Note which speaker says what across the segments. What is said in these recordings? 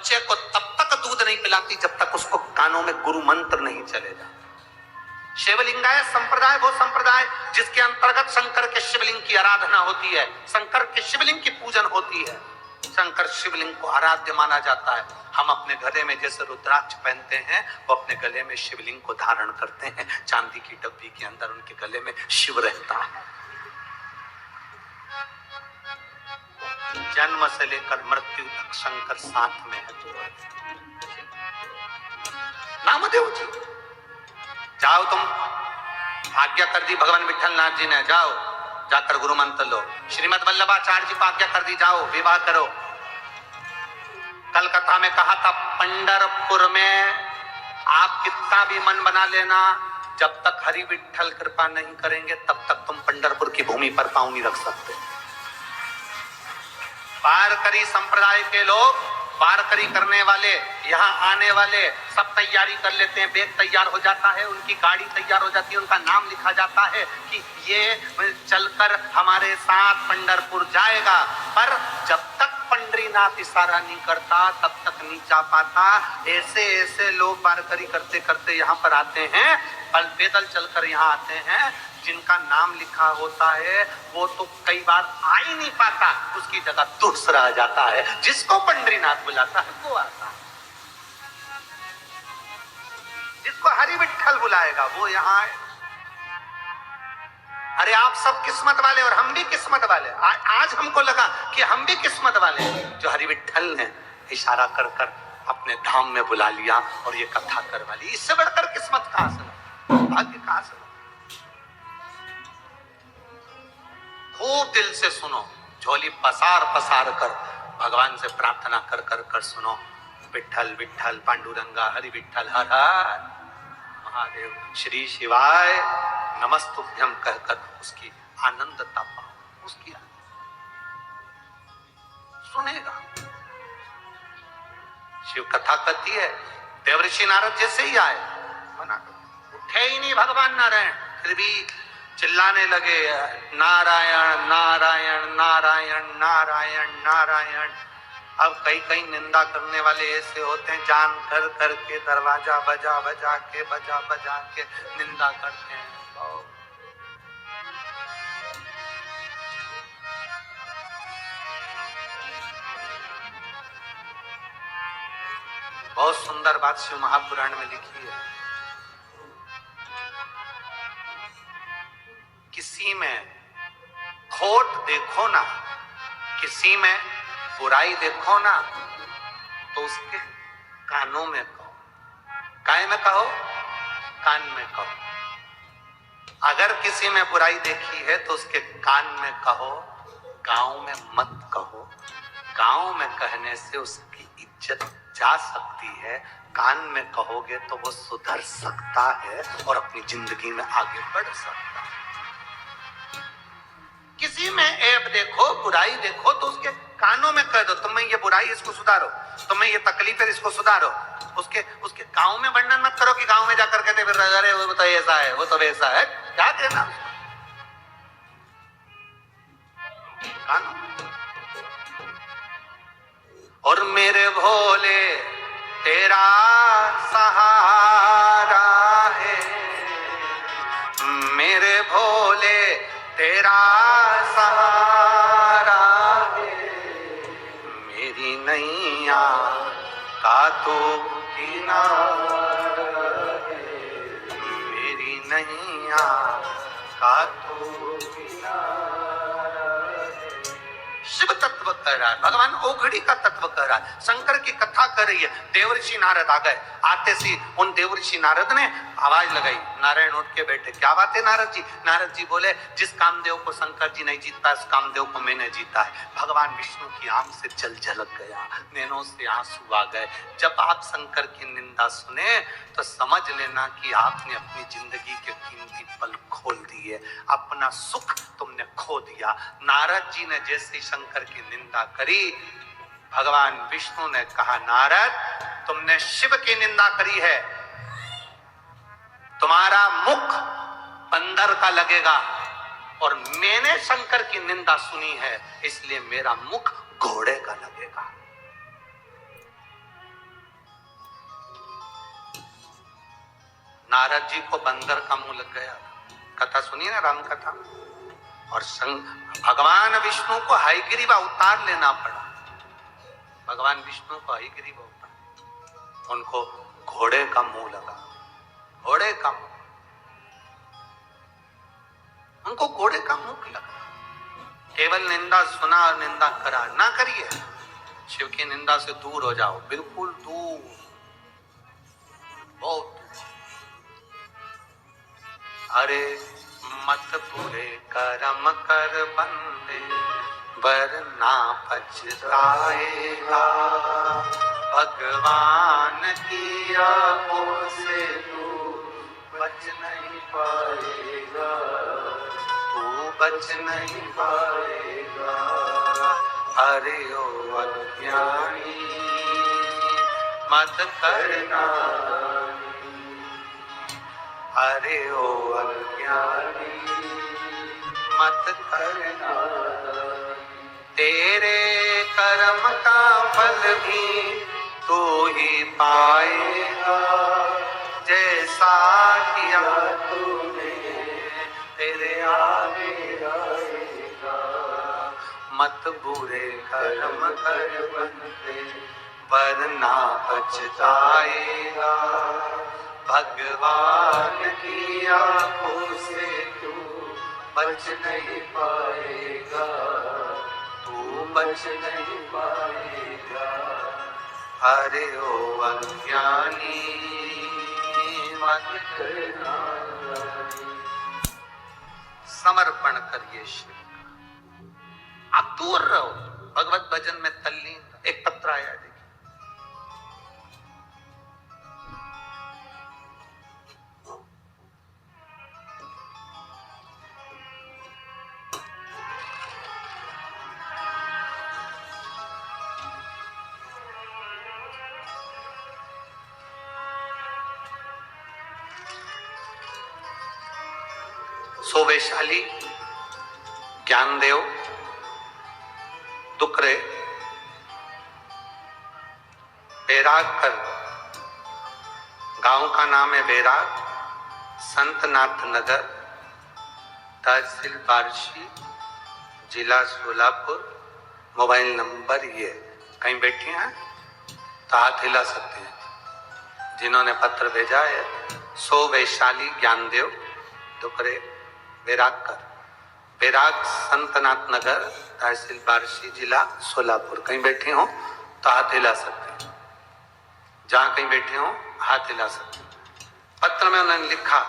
Speaker 1: बच्चे को तब तक दूध नहीं पिलाती जब तक उसको कानों में गुरु मंत्र नहीं चलेगा। शिवलिंगाय संप्रदाय वो संप्रदाय जिसके अंतर्गत शंकर के शिवलिंग की आराधना होती है, शंकर के शिवलिंग की पूजन होती है, शंकर शिवलिंग को आराध्य माना जाता है। हम अपने गले में जैसे रुद्राक्ष पहनते हैं, वो अपने गले में शिवलिंग को धारण करते हैं। चांदी की डब्बी के अंदर उनके गले में शिव रहता है। जन्म से लेकर मृत्यु तक शंकर साथ में है। नामदेव जी जाओ, तुम आज्ञा कर दी भगवान विठल नाथ जी ने, जाओ जाकर गुरु मंत्र लो। श्रीमद वल्लभाचार्य जी को आज्ञा कर दी, जाओ विवाह करो। कलकत्ता में कहा था पंढरपुर में आप कितना भी मन बना लेना, जब तक हरि विठल कृपा नहीं करेंगे तब तक तुम पंढरपुर की भूमि पर पांव नहीं रख सकते। वारकरी संप्रदाय के लोग, वारकरी करने वाले, यहाँ आने वाले सब तैयारी कर लेते हैं, बैग तैयार हो जाता है, उनकी गाड़ी तैयार हो जाती है, उनका नाम लिखा जाता है कि ये चलकर हमारे साथ पंढरपुर जाएगा। पर जब तक पंडरीनाथ इशारा नहीं करता तब तक नहीं जा पाता। ऐसे ऐसे लोग वारकरी करते करते यहाँ पर आते हैं, पैदल चलकर यहाँ आते हैं, जिनका नाम लिखा होता है वो तो कई बार आ ही नहीं पाता, उसकी जगह दूसरा आ जाता है। जिसको पंडरीनाथ बुलाता है वो आता है, जिसको हरि विठल बुलाएगा वो यहाँ आए। अरे आप सब किस्मत वाले और हम भी किस्मत वाले। आज हमको लगा कि हम भी किस्मत वाले हैं, जो हरि विठल ने इशारा कर कर अपने धाम में बुला लिया और ये कथा करवा ली। इससे बढ़कर किस्मत कहां से, भाग्य कहां से। खूब दिल से सुनो, झोली पसार पसार कर भगवान से प्रार्थना कर कर कर सुनो। विठल विठल पांडुरंगा हरि विठल हर हर महादेव श्री शिवाय नमस्तुभ्यम कहकर उसकी आनंदता पाओ, उसकी सुनेगा। शिव कथा कहती है देवर्षि नारद जैसे ही आए, मना कर उठे ही नहीं भगवान नारायण, फिर भी चिल्लाने लगे नारायण नारायण नारायण नारायण नारायण। अब कई कई निंदा करने वाले ऐसे होते हैं, जान कर करके दरवाजा बजा बजा के निंदा करते हैं। बहुत सुंदर बात शिव महापुराण में लिखी है, किसी में खोट देखो ना, किसी में बुराई देखो ना, तो उसके कानों में कहो। काय में कहो? कान में कहो। अगर किसी में बुराई देखी है तो उसके कान में कहो, गांव में मत कहो। गांव में कहने से उसकी इज्जत जा सकती है, कान में कहोगे तो वो सुधर सकता है और अपनी जिंदगी में आगे बढ़ सकता है। किसी में ऐब देखो, बुराई देखो तो उसके कानों में कह दो, तुम्हें ये बुराई इसको सुधारो, तुम्हें ये तकलीफ है इसको सुधारो। उसके गांव में वर्णन मत करो कि गांव में जाकर कहते फिर अरे वो तो ऐसा है, वो तो वैसा है। क्या कहना कानों। और मेरे भोले तेरा सहारा है, मेरे भोले तेरा सहारा है, मेरी नैया का तो किनारा है, मेरी नैया का तो किनारा है। शिव तत्व कह रहा है, भगवान ओघड़ी का तत्व कह रहा है, शंकर की कथा कर रही है। देवर्षि नारद आ गए, आते सी उन देवर्षि नारद ने आवाज लगाई, नारायण उठ के बैठे। क्या बात है नारद जी? नारद जी बोले जिस कामदेव को शंकर जी नहीं जीता, इस कामदेव को मैंने जीता है। भगवान विष्णु की आंख से जल झलक गया, नैनों से आंसू आ गए। जब आप शंकर की निंदा सुने तो समझ लेना कि आपने अपनी जिंदगी के कीमती पल खोल दिए, अपना सुख तुमने खो दिया। नारद जी ने जैसे शंकर की निंदा करी, भगवान विष्णु ने कहा नारद तुमने शिव की निंदा करी है, तुम्हारा मुख बंदर का लगेगा, और मैंने शंकर की निंदा सुनी है इसलिए मेरा मुख घोड़े का लगेगा। नारद जी को बंदर का मुंह लग गया। कथा सुनिए ना, राम कथा। और भगवान विष्णु को हयग्रीव अवतार लेना पड़ा। भगवान विष्णु को हयग्रीव अवतार, उनको घोड़े का मुंह लगा। घोड़े का मुंह, उनको घोड़े का मुंह लगा। केवल निंदा सुना और निंदा करा ना करिए। शिव की निंदा से दूर हो जाओ, बिल्कुल दूर, बहुत दूर। अरे मत बुरे कर्म कर बंदे, वरना पछताएगा। भगवान की आंखों से तू बच नहीं पाएगा, तू बच नहीं पाएगा। अरे ओ अज्ञानी मत करना, अरे ओ अज्ञानी मत करना। तेरे कर्म का फल भी तू ही पाएगा, जैसा किया तूने तेरे आगे आएगा। मत बुरे कर्म कर बंदे, वरना पछताएगा। भगवान की आंखों से तू बच नहीं पाएगा, तू बच नहीं पाएगा। अरे ओ अज्ञानी मत करना। समर्पण करिए शिव का, आप दूर रहो, भगवत भजन में तल्लीन। एक पत्र आया, देखिए। सो वैशाली ज्ञानदेव दुकरे बैराग कर, गांव का नाम है बैराग, संतनाथ नगर, तहसील बार्शी, जिला सोलापुर। मोबाइल नंबर ये, कहीं बैठे हैं तो हाथ हिला सकते हैं जिन्होंने पत्र भेजा है। सो वैशाली ज्ञानदेव दुकरे बैराग कर, बैराग संतनाथ नगर, तहसील बार्शी, जिला सोलापुर। कहीं बैठे हो तो हाथ हिला सकते हैं, जहां कहीं बैठे हो हाथ हिला सकते हैं। पत्र में उन्होंने लिखा,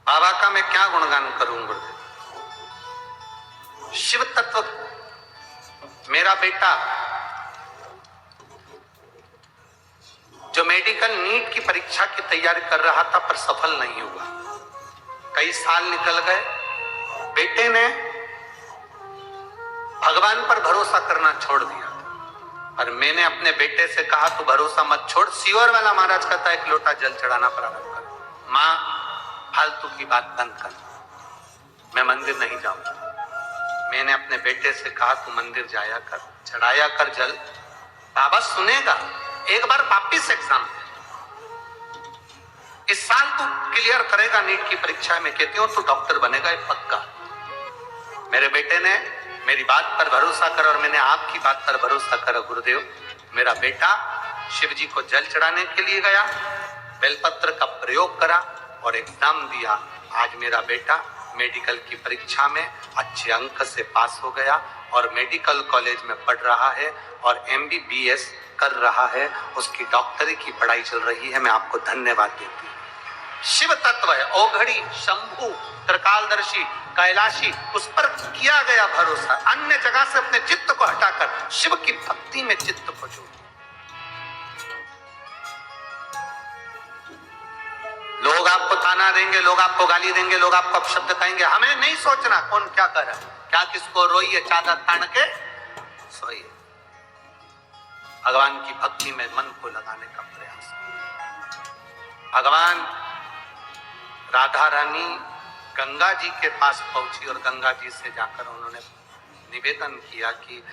Speaker 1: बाबा का मैं क्या गुणगान करूं गुरुदेव। शिव तत्व, मेरा बेटा जो मेडिकल नीट की परीक्षा की तैयारी कर रहा था पर सफल नहीं हुआ, कई साल निकल गए। बेटे ने भगवान पर भरोसा करना छोड़ दिया था, और मैंने अपने बेटे से कहा तू भरोसा मत छोड़, सीवर वाला महाराज कहता है एक लोटा जल चढ़ाना प्रारंभ कर। मां फालतू की बात बंद कर, मैं मंदिर नहीं जाऊंगा। मैंने अपने बेटे से कहा तू मंदिर जाया कर, चढ़ाया कर जल, बाबा सुनेगा। एक बार वापिस एग्जाम, इस साल तू क्लियर करेगा नीट की परीक्षा में, कहती हूँ तू डॉक्टर बनेगा, ये पक्का। मेरे बेटे ने मेरी बात पर भरोसा कर और मैंने आपकी बात पर भरोसा करा गुरुदेव। मेरा बेटा शिव जी को जल चढ़ाने के लिए गया, बेलपत्र का प्रयोग करा और एग्जाम दिया। आज मेरा बेटा मेडिकल की परीक्षा में अच्छे अंक से पास हो गया और मेडिकल कॉलेज में पढ़ रहा है और MBBS कर रहा है, उसकी डॉक्टरी की पढ़ाई चल रही है। मैं आपको धन्यवाद देती हूँ। शिव तत्व है, औघड़ी, शंभु, त्रिकालदर्शी, कैलाशी, उस पर किया गया भरोसा। अन्य जगह से अपने चित्त को हटाकर शिव की भक्ति में चित्त को जोड़। लोग आपको ताना देंगे, लोग आपको गाली देंगे, लोग आपको अपशब्द कहेंगे, हमें नहीं सोचना कौन क्या कर रहा है, क्या किसको रोइए, चादर तान के सोइए। भगवान की भक्ति में मन को लगाने का प्रयास। भगवान राधा रानी गंगा जी के पास पहुंची और गंगा जी से जाकर उन्होंने निवेदन किया कि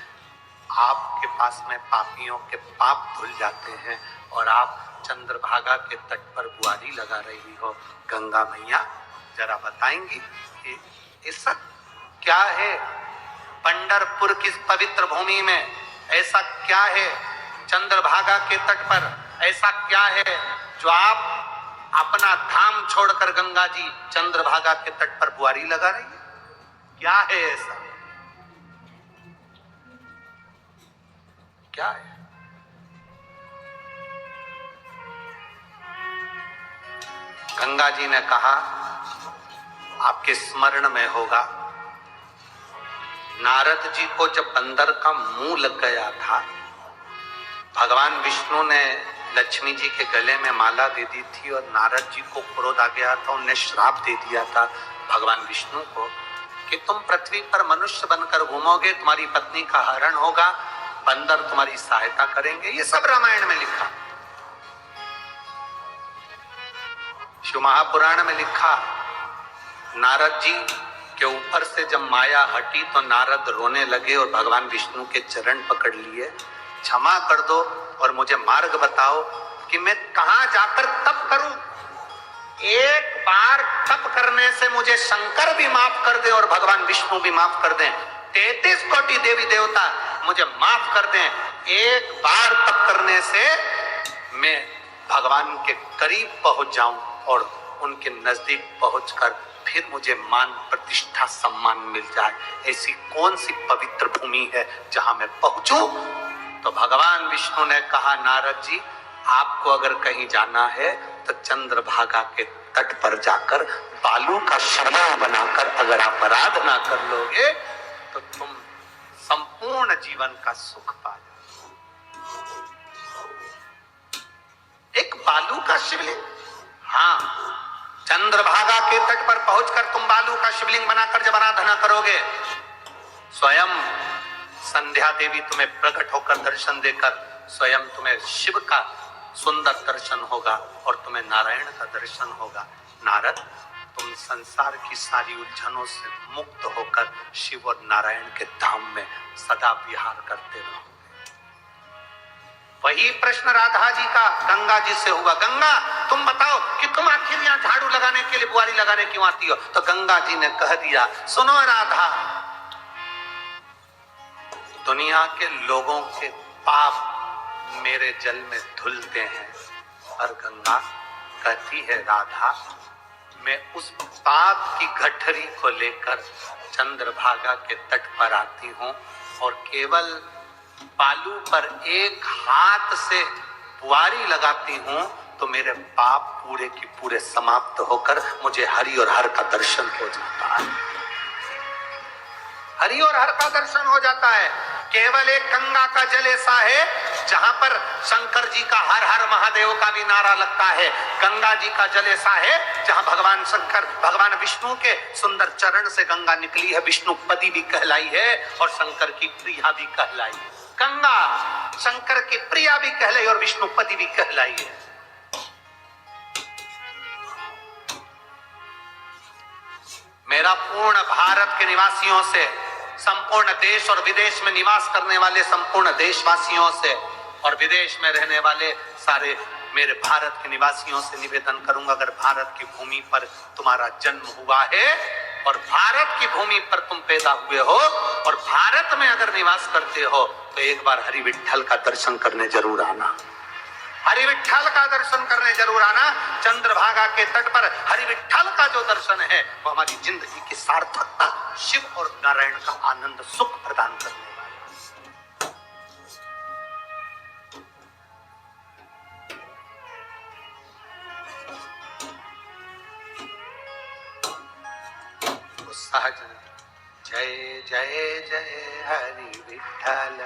Speaker 1: आपके पास में पापियों के पाप धुल जाते हैं और आप चंद्रभागा के तट पर बुआरी लगा रही हो। गंगा मैया जरा बताएंगी कि ऐसा क्या है पंढरपुर की पवित्र भूमि में, ऐसा क्या है चंद्रभागा के तट पर, ऐसा क्या है जो आप अपना धाम छोड़कर गंगा जी चंद्रभागा के तट पर बुआरी लगा रही है? क्या है ऐसा, क्या है? गंगा जी ने कहा, आपके स्मरण में होगा नारद जी को जब बंदर का मुंह लग गया था, भगवान विष्णु ने लक्ष्मी जी के गले में माला दे दी थी और नारद जी को क्रोध आ गया था, उन्हें श्राप दे दिया था भगवान विष्णु को कि तुम पृथ्वी पर मनुष्य बनकर घूमोगे, तुम्हारी पत्नी का हरण होगा, बंदर तुम्हारी सहायता करेंगे। ये सब रामायण में लिखा, शिव महापुराण में लिखा। नारद जी के ऊपर से जब माया हटी तो नारद रोने लगे और भगवान विष्णु के चरण पकड़ लिए, क्षमा कर दो और मुझे मार्ग बताओ कि मैं कहां जाकर तप करूं। एक बार तप करने से मुझे शंकर भी माफ कर दे और भगवान विष्णु भी माफ कर दें, 33 कोटि देवी देवता मुझे माफ कर दें, एक बार तप करने से मैं भगवान के करीब पहुंच जाऊं और उनके नजदीक पहुंचकर फिर मुझे मान प्रतिष्ठा सम्मान मिल जाए। ऐसी कौन सी पवित्र भूमि है जहां मैं पहुंचूं? तो भगवान विष्णु ने कहा, नारद जी आपको अगर कहीं जाना है तो चंद्रभागा के तट पर जाकर बालू का शरण बनाकर अगर आप आराधना कर लोगे तो तुम संपूर्ण जीवन का सुख पा जाओगे। एक बालू का शिवलिंग, हाँ, चंद्रभागा के तट पर पहुंचकर तुम बालू का शिवलिंग बनाकर जब आराधना करोगे, स्वयं संध्या देवी तुम्हें प्रकट होकर दर्शन देकर स्वयं तुम्हें शिव का सुंदर दर्शन होगा और तुम्हें नारायण का दर्शन होगा। नारद, तुम संसार की सारी उलझनों से मुक्त होकर शिव और नारायण के धाम में सदा विहार करते रहो। वही प्रश्न राधा जी का गंगा जी से हुआ, गंगा तुम बताओ कि तुम आखिर यहाँ झाड़ू लगाने के लिए, बुआरी लगाने क्यों आती हो? तो गंगा जी ने कह दिया, सुनो राधा, दुनिया के लोगों के पाप मेरे जल में धुलते हैं। और गंगा कहती है, राधा मैं उस पाप की गठरी को लेकर चंद्रभागा के तट पर आती हूँ और केवल बालू पर एक हाथ से बुआरी लगाती हूँ तो मेरे पाप पूरे की पूरे समाप्त होकर मुझे हरि और हर का दर्शन हो जाता है। हरि और हर का दर्शन हो जाता है। केवल एक गंगा का जल ऐसा है जहां पर शंकर जी का हर हर महादेव का भी नारा लगता है। गंगा जी का जल ऐसा है जहां भगवान शंकर, भगवान विष्णु के सुंदर चरण से गंगा निकली है, विष्णुपदी भी कहलाई है और शंकर की प्रिया भी कहलाई है। गंगा शंकर की प्रिया भी कहलाई और विष्णुपदी भी कहलाई है। मेरा पूर्ण भारत के निवासियों से, संपूर्ण देश और विदेश में निवास करने वाले संपूर्ण देशवासियों से और विदेश में रहने वाले सारे मेरे भारत के निवासियों से निवेदन करूंगा, अगर भारत की भूमि पर तुम्हारा जन्म हुआ है और भारत की भूमि पर तुम पैदा हुए हो और भारत में अगर निवास करते हो तो एक बार हरि विठ्ठल का दर्शन करने जरूर आना। हरि विठ्ठल का दर्शन करने जरूर आना। चंद्रभागा के तट पर हरि विठ्ठल का जो दर्शन है वो हमारी जिंदगी की सार्थकता, शिव और नारायण का आनंद सुख प्रदान करने वाला है। सहज जय जय जय हरि विठ्ठल,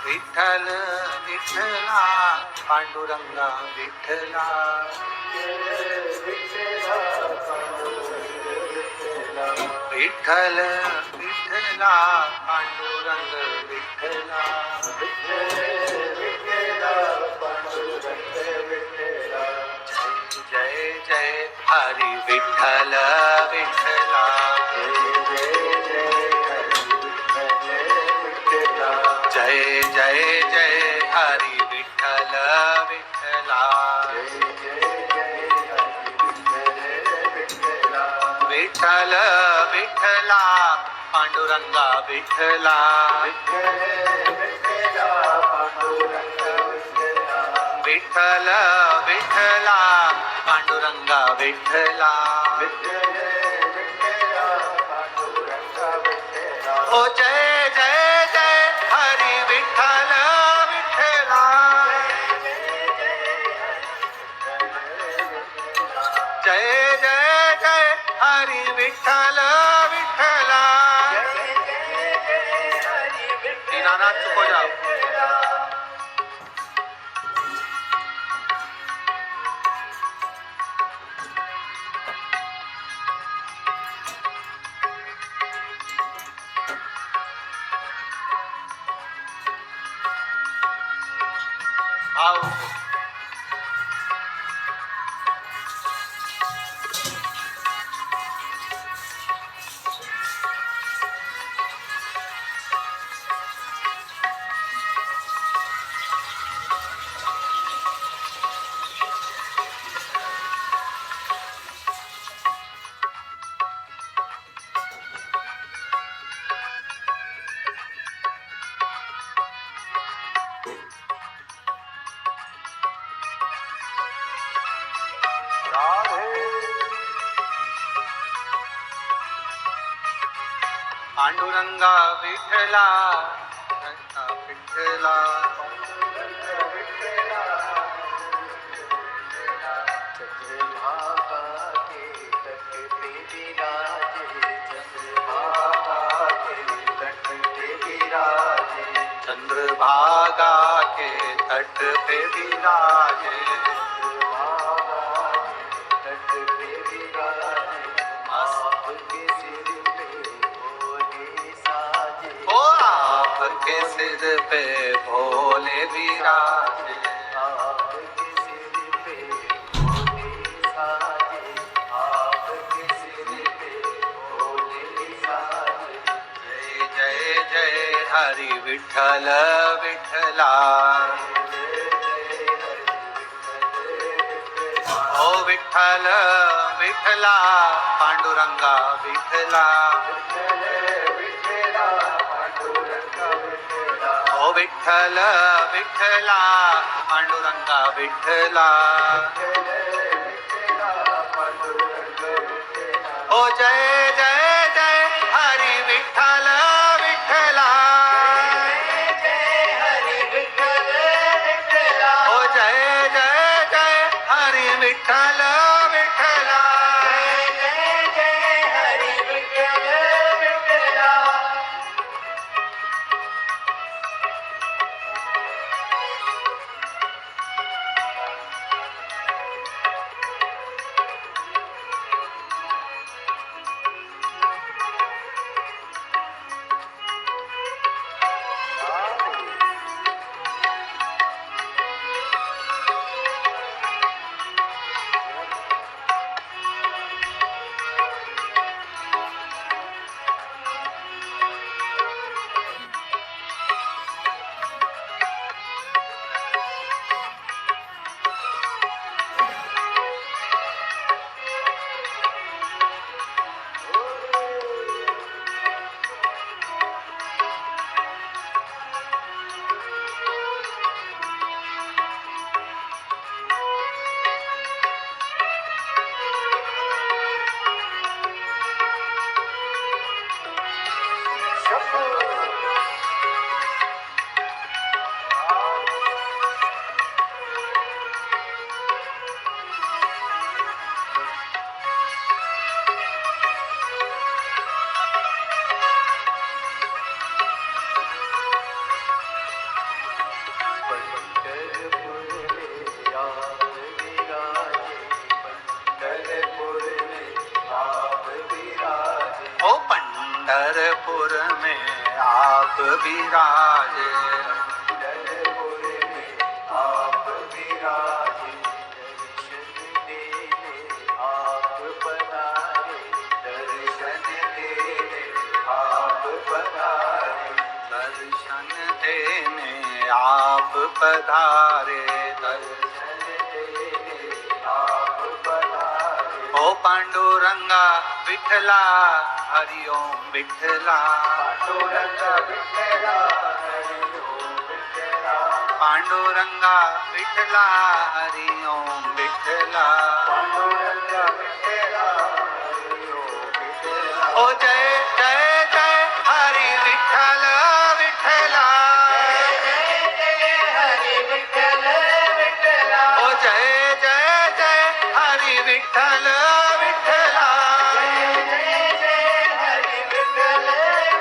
Speaker 1: विठ्ठल विठ्ठला पांडुरंगा विठ्ठला, विठ्ठल विठ्ठला पांडुरंग विठ्ठला, विठ्ठल विठ्ठला पांडुरंग विठ्ठला, जय जय जय हरी विठ्ठल विठ्ठला जय जय जय हरी विठ्ठल विठ्ठला विठ्ठल विठ्ठला पांडुरंगा विठ्ठला विठ्ठल विठ्ठला पांडुरंगा विठ्ठला ओ जय जय जय हरी विठ्ठल विठ्ठला जय जय जय हरी विठ्ठल विठ्ठला दीनानाथ चुप हो जाओ आओ पांडुरंगा विठ्ठला विठ्ठला चंद्रभागा के तट पे विराजे आपके सिर पे भोले विराजे जय जय जय हरि विठ्ठल विठ्ठला ओ विठ्ठल विठ्ठला पांडुरंगा विठ्ठला ओ विठ्ठल विठ्ठला पांडुरंगा विठ्ठला ओ जय जय जय हरी विठ्ठल विठ्ठला ओ जय जय जय हरी विठ्ठल विठ्ठला पंढरपुर में आप विराजे पंढरपुर में आप विराजे आप पधारे दर्शन देने आप पधारे। ओ पांडुरंगा विठला हरि ओम विठला, पांडुरंगा विठला हरि ओम विठला, पांडुरंगा विठला हरि ओम विठला, पांडुरंगा विठला हरि ओम विठला। ओ जय जय जय हरि विठल विठला, जय जय हरि विठल विठला, ओ जय जय जय हरि विठल विठला, जय जय जय हरि विठल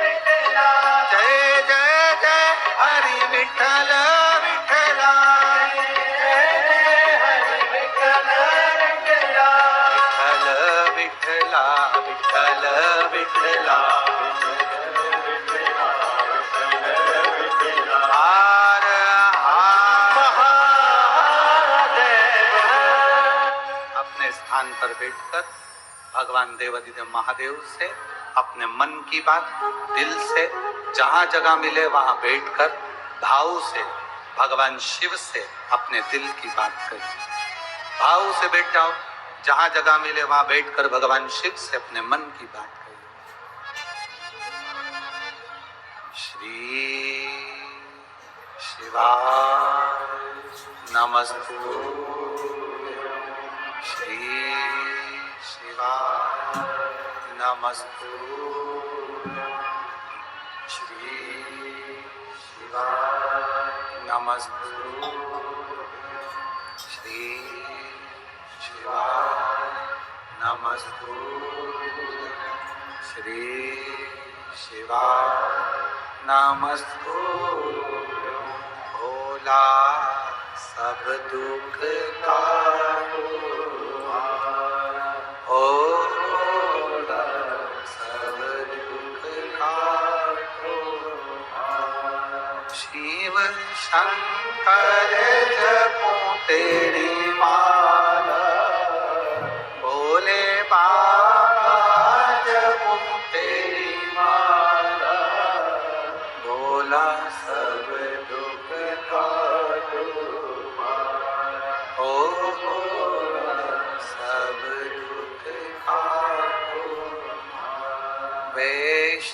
Speaker 1: विठला, जय जय जय हरि विठल विठला, जय जय हरि विठल विठला, विठल विठला विठल विठला, हर हर महादेव। अपने स्थान पर बैठकर भगवान देवाधिदेव महादेव से अपने मन की बात दिल से जहां जगह मिले वहां बैठकर भाव से भगवान शिव से अपने दिल की बात करिए। भाव से बैठ जाओ, जहां जगह मिले वहां बैठकर भगवान शिव से अपने मन की बात करिए। श्री शिवाय नमस्तुभ्यं, श्री शिवाय नमस्तुभ्यं, श्री शिवाय नमस्तुभ्यं, श्री शिवाय नमस्तुभ्यं, श्री शिवाय नमस्तुभ्यं। भोला सब दुख काटो, ओ भोला सब दुख काटो, शिव शंकर जपो तेरी माला, भोले बाबा जपो तेरी माला, भोला सब दुख काटो, ओ भोला सब दुख काटो। वेश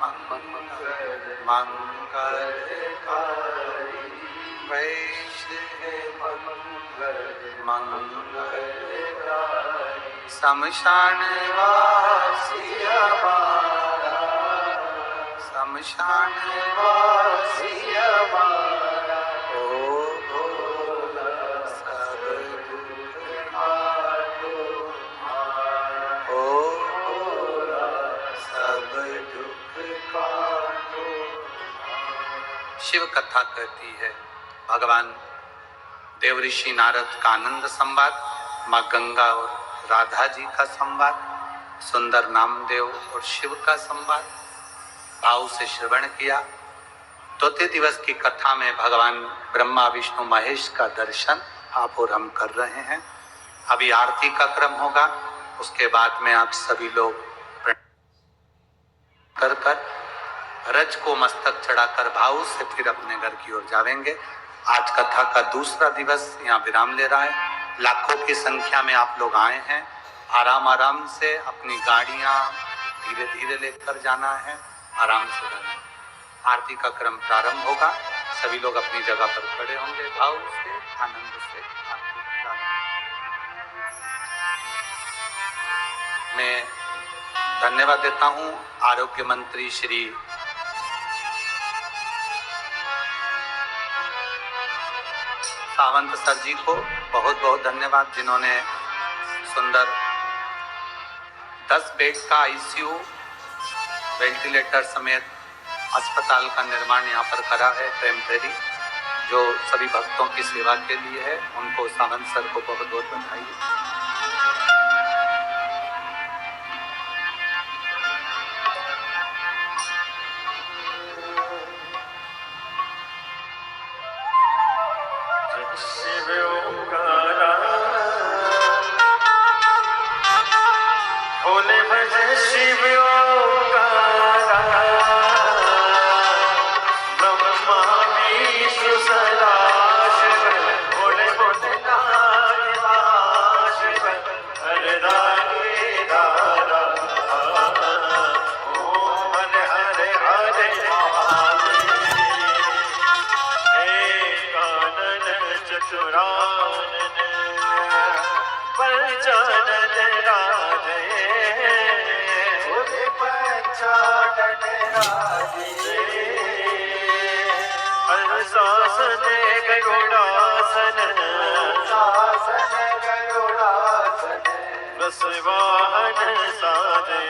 Speaker 1: मंगल मंगलकारी, वेश मंगल मंगलकारी, शमशान वासी हमारा, शमशान वासी हमारा, ओ भोला सब दुख काटो, ओ भोला सब दुख काटो। शिव कथा कहती है भगवान देव ऋषि नारद का आनंद संवाद, माँ गंगा और राधा जी का संवाद, सुंदर नामदेव और शिव का संवाद भाव से श्रवण किया। चौथे दिवस की कथा में भगवान ब्रह्मा विष्णु महेश का दर्शन आप और हम कर रहे हैं। अभी आरती का क्रम होगा, उसके बाद में आप सभी लोग कर रज को मस्तक चढ़ाकर भाव से फिर अपने घर की ओर जाएंगे। आज कथा का दूसरा दिवस यहाँ विराम ले रहा है। लाखों की संख्या में आप लोग आए हैं। आराम आराम से अपनी गाड़ियां धीरे धीरे लेकर जाना है, आराम से जाना है। आरती का क्रम प्रारंभ होगा, सभी लोग अपनी जगह पर खड़े होंगे, भाव से आनंद से आरती प्रारंभ। मैं धन्यवाद देता हूं आरोग्य मंत्री श्री सावंत सर जी को, बहुत बहुत धन्यवाद, जिन्होंने सुंदर 10 बेड का आईसीयू वेंटिलेटर समेत अस्पताल का निर्माण यहाँ पर करा है टेम्परेरी, जो सभी भक्तों की सेवा के लिए है। उनको सावंत सर को बहुत बहुत बधाई।
Speaker 2: ब्रह्मा विष्णु पंचानन राजे,
Speaker 3: बोले पंचानन राजे,
Speaker 2: हंसासन गरुड़ासन,
Speaker 3: शासन गरुड़ासन,
Speaker 2: वृषवाहन साजे,